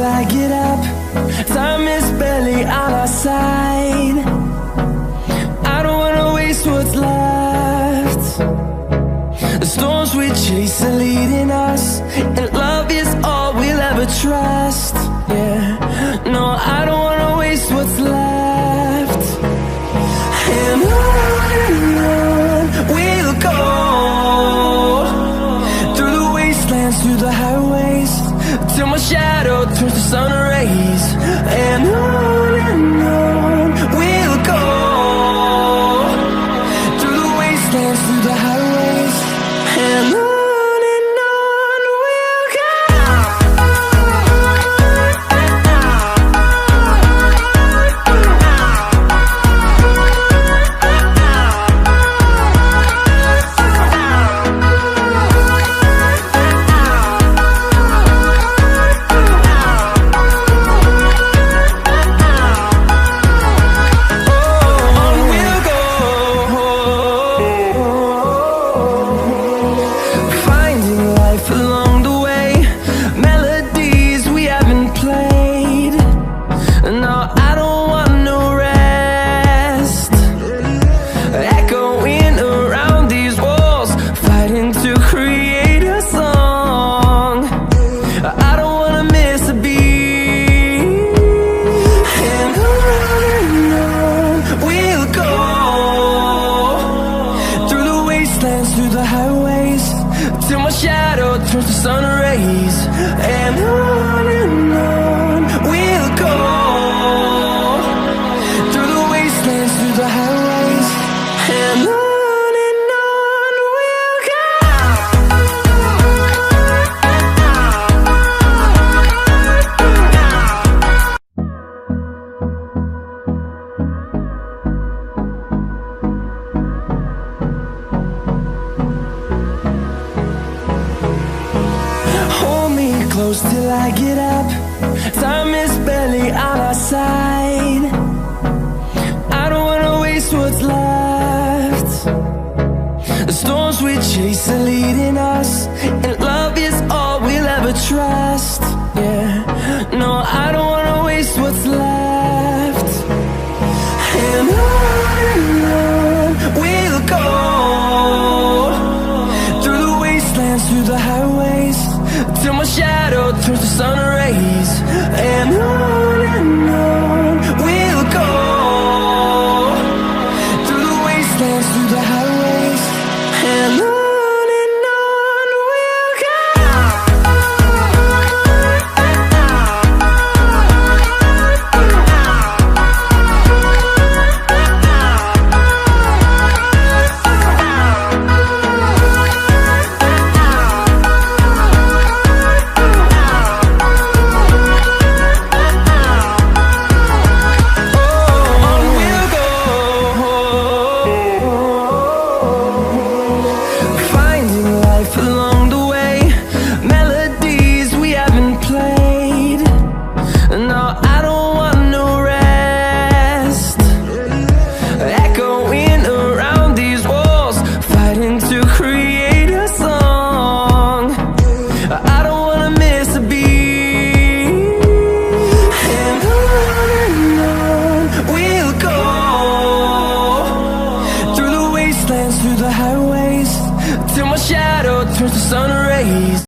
till I get up. Time is barely on our side. I don't wanna waste what's left. The storms we chase are leading us, and love is all we'll ever trust. Yeah, no, I don't wanna waste what's left. And on we'll go, through the wastelands, through the highways, till my shadow turns to sun rays. And on we'll go, through the wastelands, through the highways, and on we'll go. Till I get up, time is barely on our side. I don't wanna waste what's left. The storms we chase are leading us, and love is all we'll ever trust. Yeah, no, I don't wanna waste what's left. And on we'll go, through the wastelands, through the highways, till my shadow turns to sun rays. And on we'll go, through the wastelands, through the highways, and on we'll go. Through the highways, till my shadow turns to sun